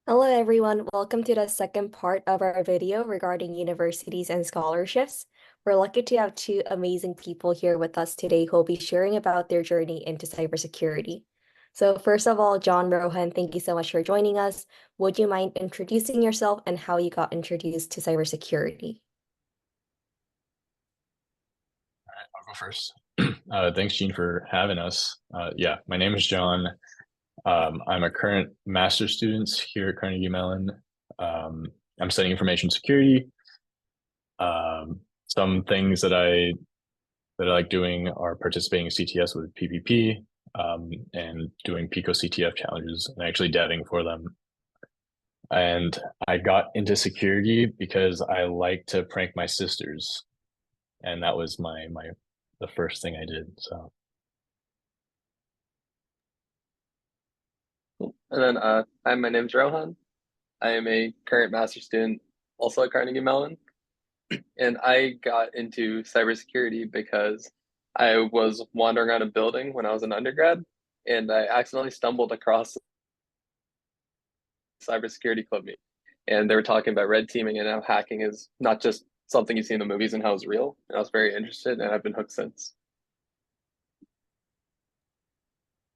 Hello everyone, welcome to the second part of our video regarding universities and scholarships. We're lucky to have two amazing people here with us today who will be sharing about their journey into cybersecurity. So first of all, John, Rohan, thank you so much for joining us. Would you mind introducing yourself and how you got introduced to cybersecurity? I'll go first. Thanks, Jiin, for having us. Yeah, my name is John. I'm a current master's student here at Carnegie Mellon. I'm studying information security. Some things that I like doing are participating in CTS with PvP, and doing picoCTF challenges and actually deving for them. And I got into security because I like to prank my sisters, and that was my the first thing I did. So. Cool. And then, hi, my name's Rohan. I am a current master's student also at Carnegie Mellon. And I got into cybersecurity because I was wandering around a building when I was an undergrad, and I accidentally stumbled across a cybersecurity club meet. And they were talking about red teaming and how hacking is not just something you see in the movies and how it's real. And I was very interested, and I've been hooked since.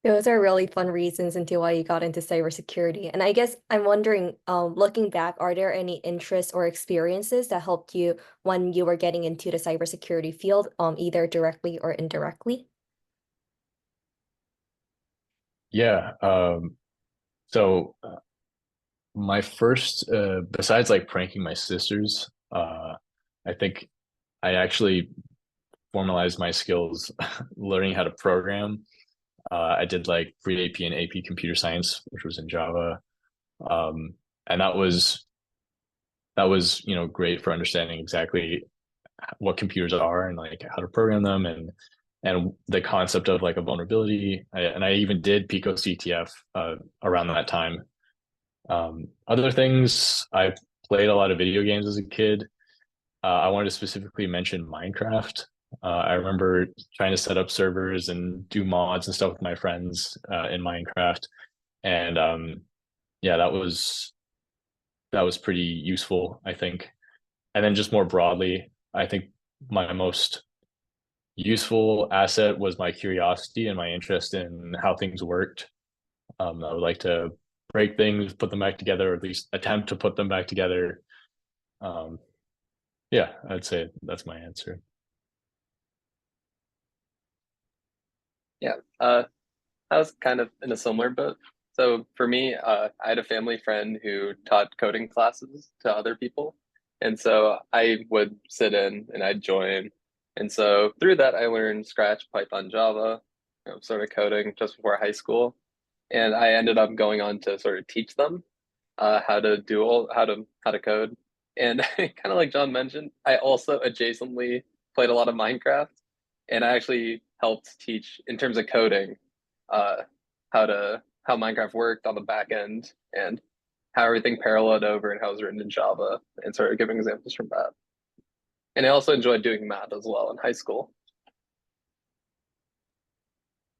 Those are really fun reasons into why you got into cybersecurity. And I guess I'm wondering, looking back, are there any interests or experiences that helped you when you were getting into the cybersecurity field, either directly or indirectly? Yeah. So my first, besides like pranking my sisters, I think I actually formalized my skills learning how to program. I did like pre-AP and AP computer science, which was in Java. And that was, great for understanding exactly what computers are and like how to program them and the concept of like a vulnerability. And I even did picoCTF around that time. Other things, I played a lot of video games as a kid. I wanted to specifically mention Minecraft. I remember trying to set up servers and do mods and stuff with my friends in Minecraft, and yeah, that was pretty useful, I think. And then just more broadly, I think my most useful asset was my curiosity and my interest in how things worked. I would like to break things, put them back together, or at least attempt to put them back together. Um, yeah, I'd say that's my answer. Yeah. I was kind of in a similar boat. So for me, I had a family friend who taught coding classes to other people. And so I would sit in and I'd join. And so through that, I learned Scratch, Python, Java, sort of coding just before high school. And I ended up going on to sort of teach them how to code. And kind of like John mentioned, I also adjacently played a lot of Minecraft, and I actually helped teach in terms of coding, uh, how Minecraft worked on the back end and how everything paralleled over and how it was written in Java, and sort of giving examples from that. And I also enjoyed doing math as well in high school.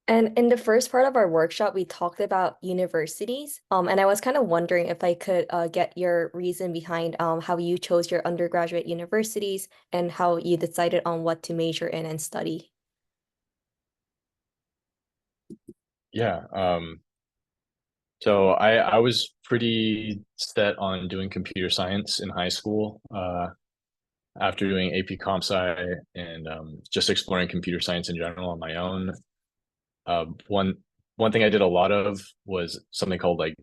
And in the first part of our workshop, we talked about universities. And I was kind of wondering if I could get your reason behind how you chose your undergraduate universities and how you decided on what to major in and study. Yeah. So I was pretty set on doing computer science in high school. After doing AP Comp Sci and just exploring computer science in general on my own. One thing I did a lot of was something called like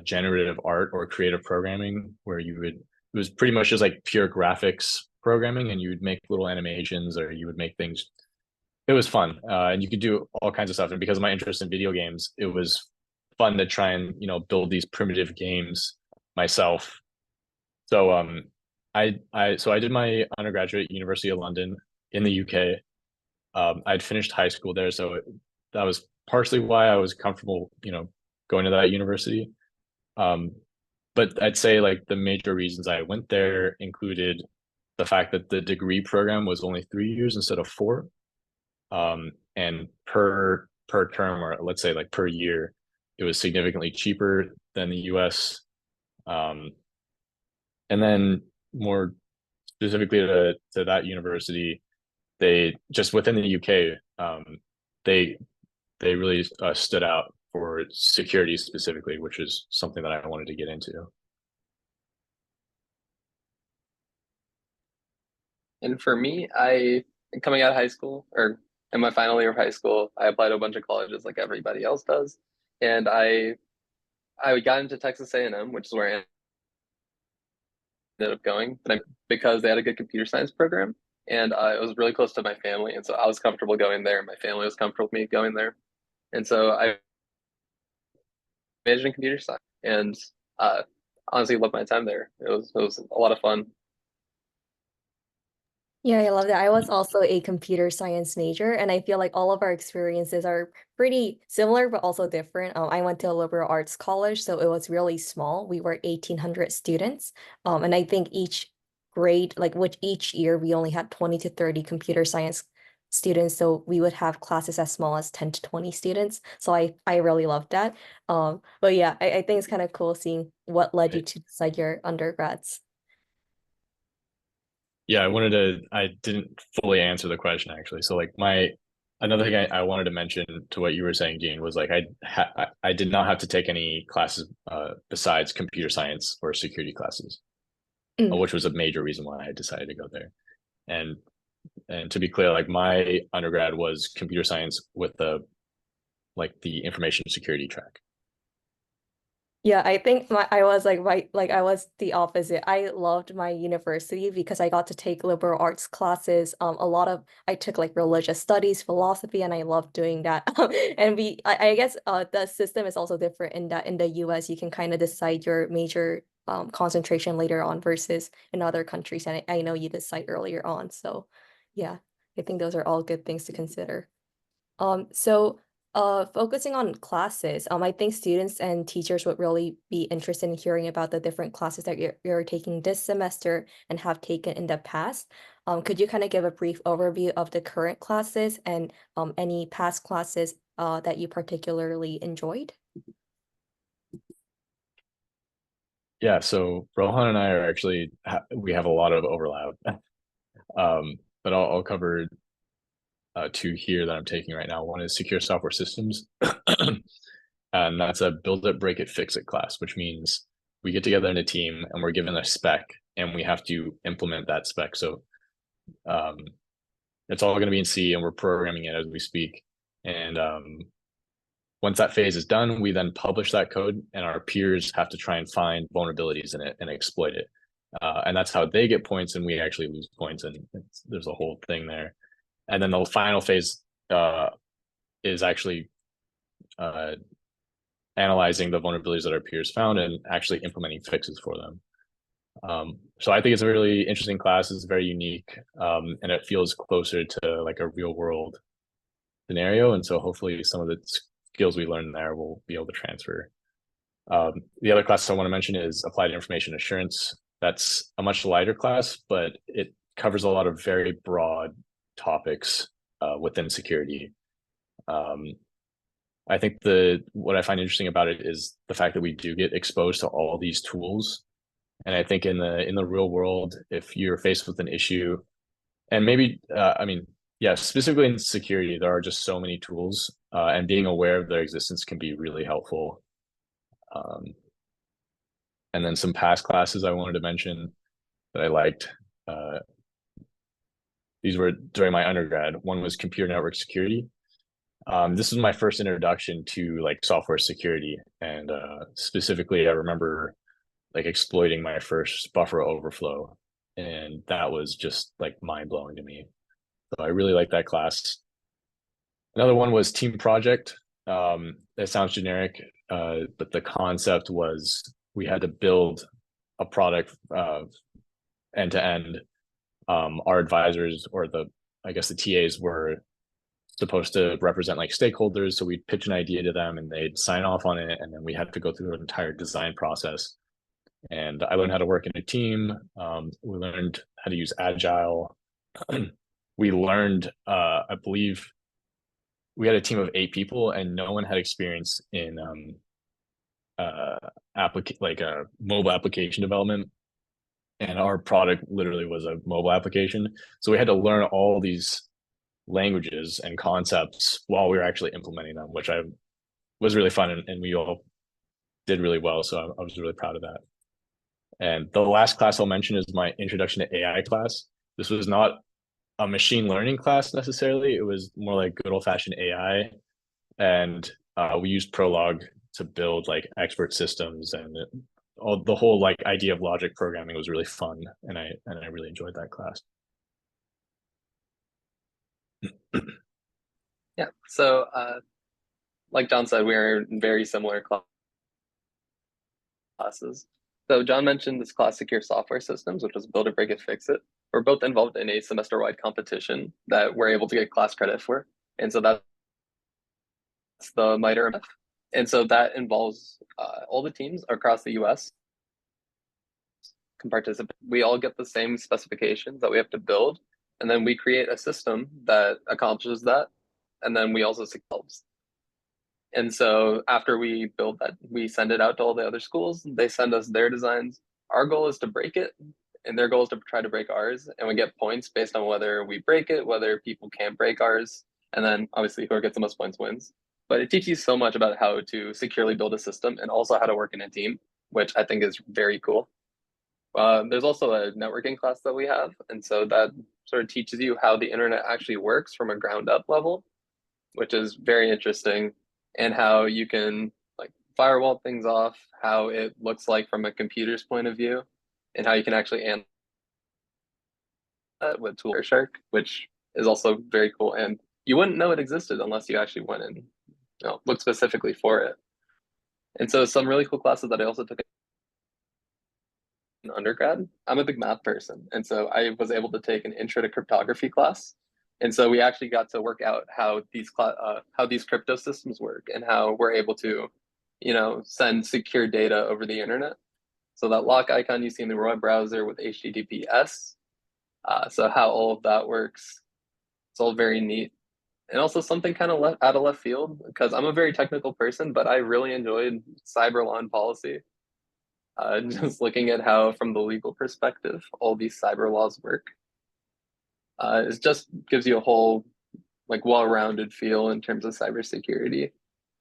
generative art or creative programming, where it was pretty much just like pure graphics programming, and you would make little animations or you would make things. It was fun, and you could do all kinds of stuff. And because of my interest in video games, it was fun to try and build these primitive games myself. So I did my undergraduate at University of London in the UK. I'd finished high school there, so that was partially why I was comfortable, going to that university. Um, but I'd say like the major reasons I went there included the fact that the degree program was only 3 years instead of four. And per term, or let's say like per year, it was significantly cheaper than the US. And then more specifically to that university, they just within the UK, they really stood out for security specifically, which is something that I wanted to get into. And for me, I coming out of high school or in my final year of high school, I applied to a bunch of colleges like everybody else does, and I got into Texas A&M, which is where I ended up going, because they had a good computer science program, and it was really close to my family, and so I was comfortable going there. My family was comfortable with me going there, and so I majored in computer science, and honestly loved my time there. It was a lot of fun. Yeah, I love that. I was also a computer science major, and I feel like all of our experiences are pretty similar, but also different. I went to a liberal arts college, so it was really small. We were 1,800 students. And I think each grade, like which each year, we only had 20 to 30 computer science students. So we would have classes as small as 10 to 20 students. So I really loved that. But yeah, I think it's kind of cool seeing what led you to decide your undergrads. Yeah, I didn't fully answer the question actually. So like another thing I wanted to mention to what you were saying, Jiin, was like I did not have to take any classes besides computer science or security classes, Mm. which was a major reason why I decided to go there. And to be clear, like my undergrad was computer science with the information security track. Yeah, I think I was like I was the opposite. I loved my university because I got to take liberal arts classes. A lot of I took like religious studies, philosophy, and I loved doing that. And I guess the system is also different in that in the US you can kind of decide your major concentration later on versus in other countries. And I know you decide earlier on. So yeah, I think those are all good things to consider. So focusing on classes, I think students and teachers would really be interested in hearing about the different classes that you're taking this semester and have taken in the past. Could you kind of give a brief overview of the current classes and any past classes that you particularly enjoyed? Yeah, so Rohan and I are actually we have a lot of overlap. But I'll cover two here that I'm taking right now. One is secure software systems, and that's a build it, break it, fix it class, which means we get together in a team and we're given a spec and we have to implement that spec. So um, it's all going to be in C and we're programming it as we speak. And once that phase is done, we then publish that code and our peers have to try and find vulnerabilities in it and exploit it. And that's how they get points and we actually lose points. And there's a whole thing there. And then the final phase is actually analyzing the vulnerabilities that our peers found and actually implementing fixes for them. So I think it's a really interesting class. It's very unique, and it feels closer to like a real world scenario. And so hopefully some of the skills we learn there will be able to transfer. The other class I want to mention is applied information assurance. That's a much lighter class, but it covers a lot of very broad topics within security. I think what I find interesting about it is the fact that we do get exposed to all these tools. And I think in the real world, if you're faced with an issue, and maybe I mean, yeah, specifically in security, there are just so many tools, and being aware of their existence can be really helpful. And then some past classes I wanted to mention that I liked. These were during my undergrad. One was computer network security. This was my first introduction to like software security, and specifically, I remember like exploiting my first buffer overflow, and that was just like mind blowing to me. So I really like that class. Another one was team project. That sounds generic, but the concept was we had to build a product end to end. Our advisors or I guess the TAs were supposed to represent like stakeholders. So we'd pitch an idea to them and they'd sign off on it. And then we had to go through an entire design process. And I learned how to work in a team. We learned how to use Agile. We learned, I believe, we had a team of 8 people and no one had experience in mobile application development, and our product literally was a mobile application. So we had to learn all these languages and concepts while we were actually implementing them, which I was really fun, and we all did really well. So I was really proud of that. And the last class I'll mention is my introduction to AI class. This was not a machine learning class necessarily. It was more like good old fashioned AI. And we used Prolog to build like expert systems, and the whole like idea of logic programming was really fun. And I really enjoyed that class. Yeah. So like John said, we are in very similar classes. So John mentioned this class Secure Software Systems, which was build it, break it, fix it. We're both involved in a semester-wide competition that we're able to get class credit for. And so that's the MITRE MF. And so that involves all the teams across the US can participate. We all get the same specifications that we have to build. And then we create a system that accomplishes that. And then we also helps. And so after we build that, we send it out to all the other schools. They send us their designs. Our goal is to break it, and their goal is to try to break ours. And we get points based on whether we break it, whether people can't break ours. And then obviously whoever gets the most points wins. But it teaches you so much about how to securely build a system and also how to work in a team, which I think is very cool. There's also a networking class that we have. And so that sort of teaches you how the internet actually works from a ground up level, which is very interesting, and how you can like firewall things off, how it looks like from a computer's point of view, and how you can actually analyze that with tool Shark, which is also very cool. And you wouldn't know it existed unless you actually went and looked specifically for it. And so some really cool classes that I also took in undergrad. I'm a big math person, and so I was able to take an intro to cryptography class. And so we actually got to work out how these crypto systems work and how we're able to, send secure data over the internet. So that lock icon you see in the web browser with HTTPS. So how all of that works, it's all very neat. And also something kind of out of left field, because I'm a very technical person, but I really enjoyed cyber law and policy. Just looking at how, from the legal perspective, all these cyber laws work. It just gives you a whole like well-rounded feel in terms of cybersecurity.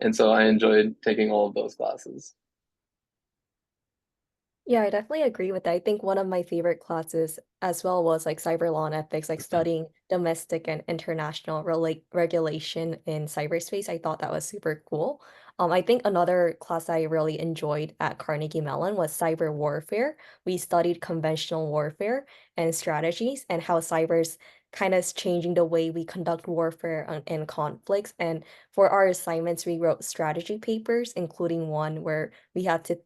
And so I enjoyed taking all of those classes. Yeah, I definitely agree with that. I think one of my favorite classes as well was like cyber law and ethics, like studying domestic and international regulation in cyberspace. I thought that was super cool. I think another class I really enjoyed at Carnegie Mellon was cyber warfare. We studied conventional warfare and strategies and how cyber's kind of changing the way we conduct warfare and conflicts. And for our assignments, we wrote strategy papers, including one where we had to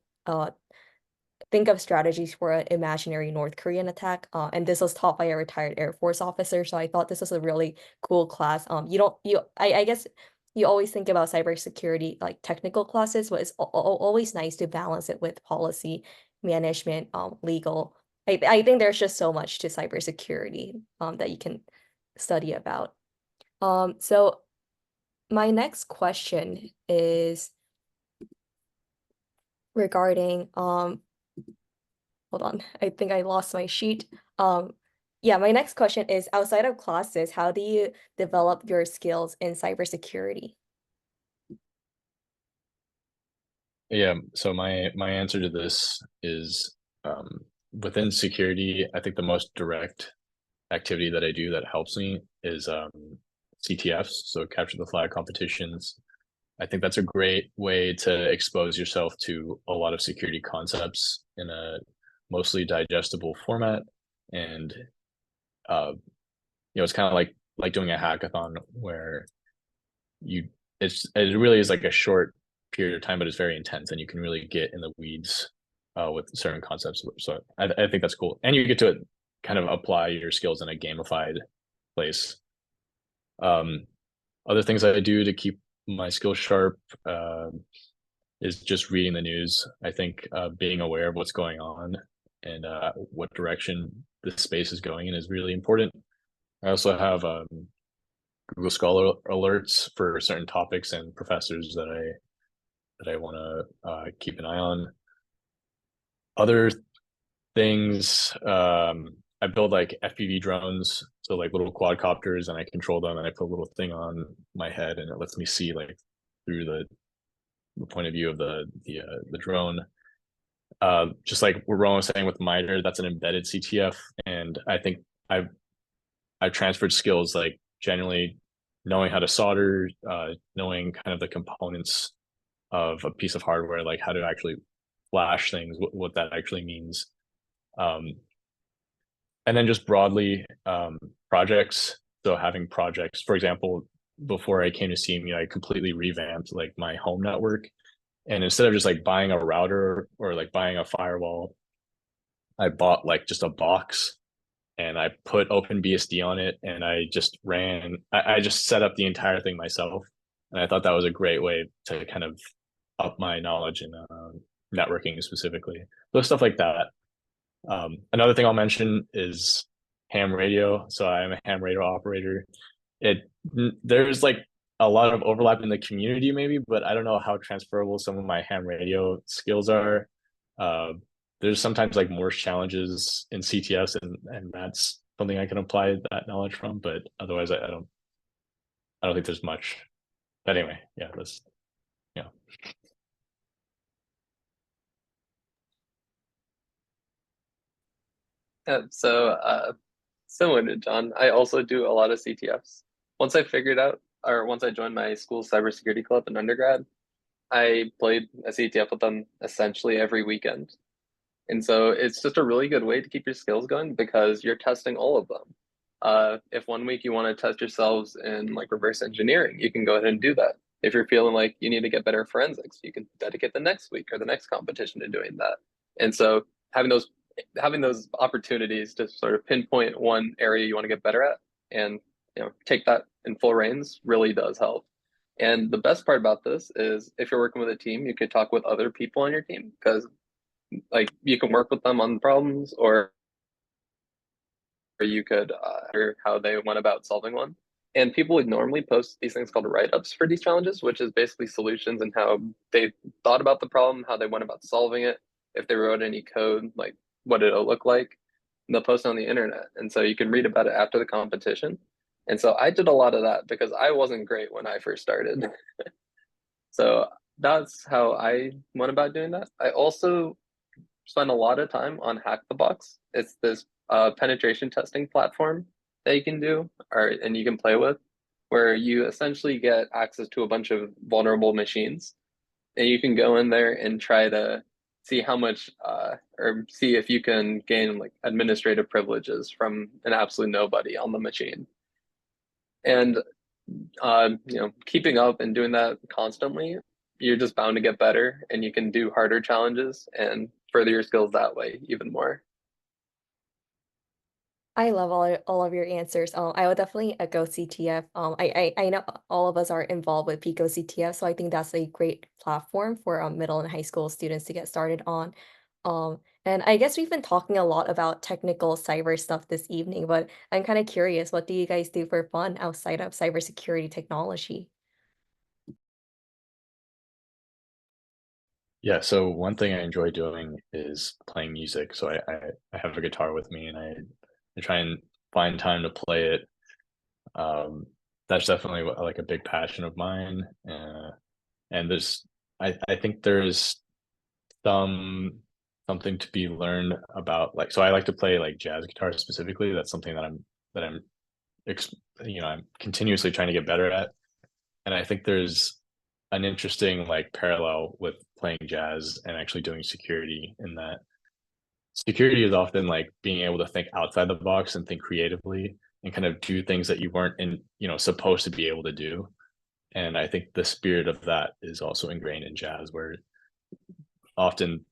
think of strategies for an imaginary North Korean attack. And this was taught by a retired Air Force officer. So I thought this was a really cool class. I guess you always think about cybersecurity like technical classes, but it's always nice to balance it with policy management, legal. I think there's just so much to cybersecurity that you can study about. So my next question is regarding hold on, I think I lost my sheet. Yeah, my next question is, outside of classes, how do you develop your skills in cybersecurity? Yeah, so my answer to this is within security, I think the most direct activity that I do that helps me is CTFs, so capture the flag competitions. I think that's a great way to expose yourself to a lot of security concepts in a mostly digestible format. And it's kind of like doing a hackathon where it really is like a short period of time, but it's very intense, and you can really get in the weeds with certain concepts. So I think that's cool, and you get to kind of apply your skills in a gamified place. Other things I do to keep my skills sharp is just reading the news. I think being aware of what's going on and what direction the space is going in is really important. I also have Google Scholar alerts for certain topics and professors that that I want to keep an eye on. Other things, I build like FPV drones, so like little quadcopters, and I control them, and I put a little thing on my head, and it lets me see like through the point of view of the drone. Just like what Rohan was saying with MITRE, that's an embedded CTF, and I think I've transferred skills like generally knowing how to solder, knowing kind of the components of a piece of hardware, like how to actually flash things, what that actually means. And then just broadly, projects. So having projects, for example, before I came to CMU, I completely revamped like my home network. And instead of just like buying a router or like buying a firewall, I bought like just a box and I put OpenBSD on it, and I just I just set up the entire thing myself. And I thought that was a great way to kind of up my knowledge in networking specifically. So stuff like that. Another thing I'll mention is ham radio. So I'm a ham radio operator. It There's like a lot of overlap in the community maybe, but I don't know how transferable some of my ham radio skills are. Uh, there's sometimes like more challenges in CTS, and that's something I can apply that knowledge from. But otherwise, I don't think there's much. But anyway, yeah, that's yeah. Yeah, so similar to John, I also do a lot of CTFs. Once I figured out, or once I joined my school cybersecurity club in undergrad, I played a CTF with them essentially every weekend. And so it's just a really good way to keep your skills going because you're testing all of them. If one week you want to test yourselves in like reverse engineering, you can go ahead and do that. If you're feeling like you need to get better at forensics, you can dedicate the next week or the next competition to doing that. And so having those opportunities to sort of pinpoint one area you want to get better at and take that in full reins really does help. And the best part about this is if you're working with a team, you could talk with other people on your team because like you can work with them on problems or you could hear how they went about solving one. And people would normally post these things called write-ups for these challenges, which is basically solutions and how they thought about the problem, how they went about solving it, if they wrote any code, like what it'll look like. And they'll post it on the internet. And so you can read about it after the competition. And so I did a lot of that because I wasn't great when I first started. So that's how I went about doing that. I also spend a lot of time on Hack the Box. It's this penetration testing platform that you can do and you can play with, where you essentially get access to a bunch of vulnerable machines, and you can go in there and try to see how much or see if you can gain like administrative privileges from an absolute nobody on the machine. And keeping up and doing that constantly, you're just bound to get better, and you can do harder challenges and further your skills that way even more. I love all of your answers. I would definitely echo CTF. I know all of us are involved with picoCTF, so I think that's a great platform for middle and high school students to get started on. And I guess we've been talking a lot about technical cyber stuff this evening, but I'm kind of curious, what do you guys do for fun outside of cybersecurity technology? Yeah, so one thing I enjoy doing is playing music. So I have a guitar with me, and I try and find time to play it. That's definitely like a big passion of mine. And I think there's some something to be learned about like, so I like to play like jazz guitar specifically. That's something that I'm I'm continuously trying to get better at. And I think there's an interesting like parallel with playing jazz and actually doing security, in that security is often like being able to think outside the box and think creatively and kind of do things that you weren't supposed to be able to do. And I think the spirit of that is also ingrained in jazz, where often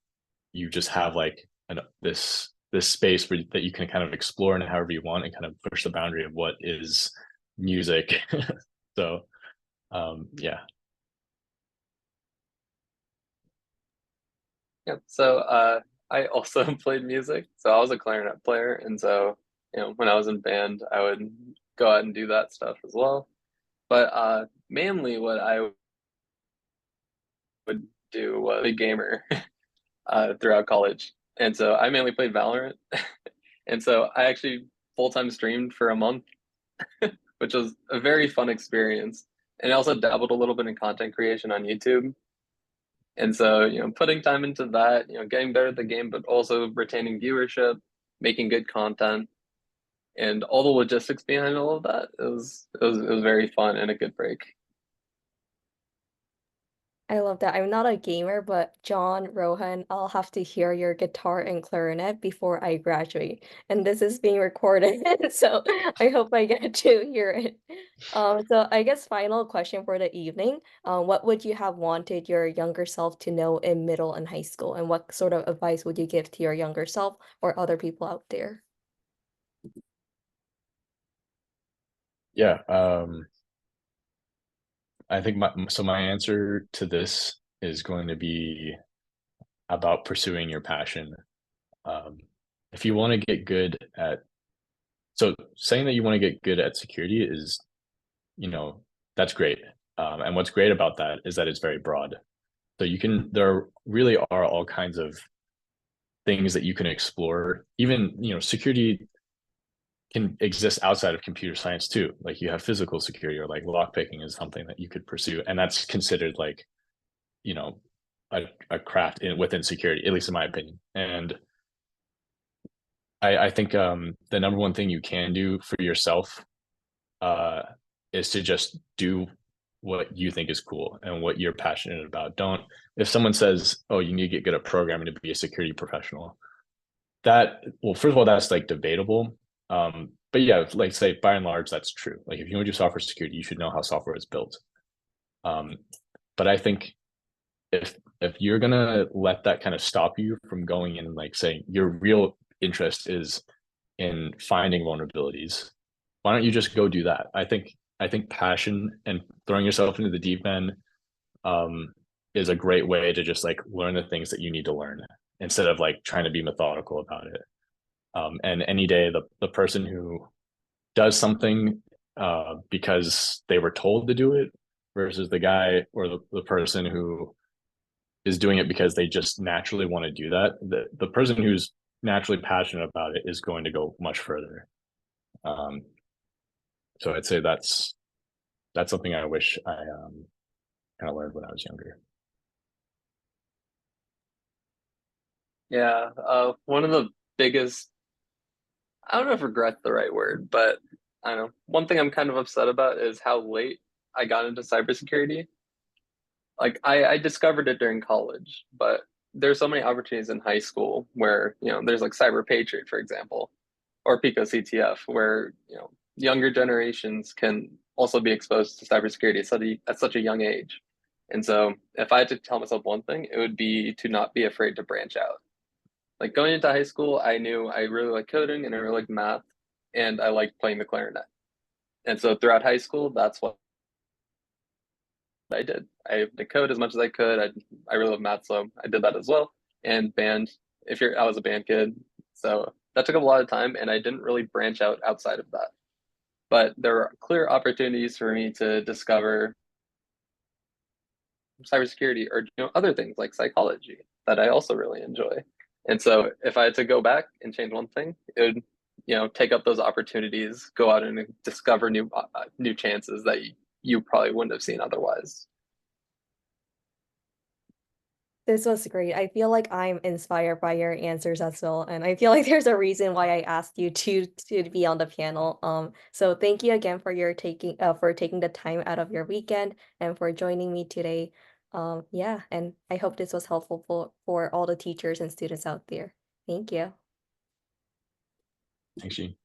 you just have like this space that you can kind of explore in however you want and kind of push the boundary of what is music. So yeah. Yeah. So I also played music. So I was a clarinet player, and so when I was in band, I would go out and do that stuff as well. But mainly what I would to was a big gamer throughout college. And so I mainly played Valorant. And so I actually full-time streamed for a month, which was a very fun experience. And I also dabbled a little bit in content creation on YouTube. And so, putting time into that, getting better at the game, but also retaining viewership, making good content, and all the logistics behind all of that, it was very fun and a good break. I love that. I'm not a gamer, but John, Rohan, I'll have to hear your guitar and clarinet before I graduate. And this is being recorded, so I hope I get to hear it. So I guess final question for the evening. What would you have wanted your younger self to know in middle and high school? And what sort of advice would you give to your younger self or other people out there? Yeah. I think my answer to this is going to be about pursuing your passion. If you want to get good at, so saying that you want to get good at security is, that's great. And what's great about that is that it's very broad. So there really are all kinds of things that you can explore. Even, security can exist outside of computer science too. Like you have physical security, or like lockpicking is something that you could pursue. And that's considered like, you know, a craft within security, at least in my opinion. And I think the number one thing you can do for yourself is to just do what you think is cool and what you're passionate about. If someone says, oh, you need to get good at programming to be a security professional, well, first of all, that's like debatable. But yeah, like say by and large, that's true. Like if you want to do software security, you should know how software is built. But I think if you're gonna let that kind of stop you from going in, like saying your real interest is in finding vulnerabilities, why don't you just go do that? I think passion and throwing yourself into the deep end is a great way to just like learn the things that you need to learn instead of like trying to be methodical about it. And any day, the person who does something because they were told to do it versus the guy or the person who is doing it because they just naturally want to do that, the person who's naturally passionate about it is going to go much further. So I'd say that's something I wish I kind of learned when I was younger. Yeah, one of the biggest, I don't know if regret's the right word, but I don't know. One thing I'm kind of upset about is how late I got into cybersecurity. Like I discovered it during college, but there's so many opportunities in high school where, there's like Cyber Patriot, for example, or picoCTF, where, younger generations can also be exposed to cybersecurity at such a young age. And so if I had to tell myself one thing, it would be to not be afraid to branch out. Like going into high school, I knew I really liked coding and I really liked math and I liked playing the clarinet. And so throughout high school, that's what I did. I did code as much as I could. I really love math, so I did that as well. And band, I was a band kid, so that took up a lot of time, and I didn't really branch out outside of that. But there were clear opportunities for me to discover cybersecurity or other things like psychology that I also really enjoy. And so if I had to go back and change one thing, it would take up those opportunities, go out and discover new chances that you probably wouldn't have seen otherwise. This was great. I feel like I'm inspired by your answers as well, and I feel like there's a reason why I asked you to be on the panel. So thank you again for taking the time out of your weekend and for joining me today. Yeah, and I hope this was helpful for all the teachers and students out there. Thank you. Thanks, Jiin.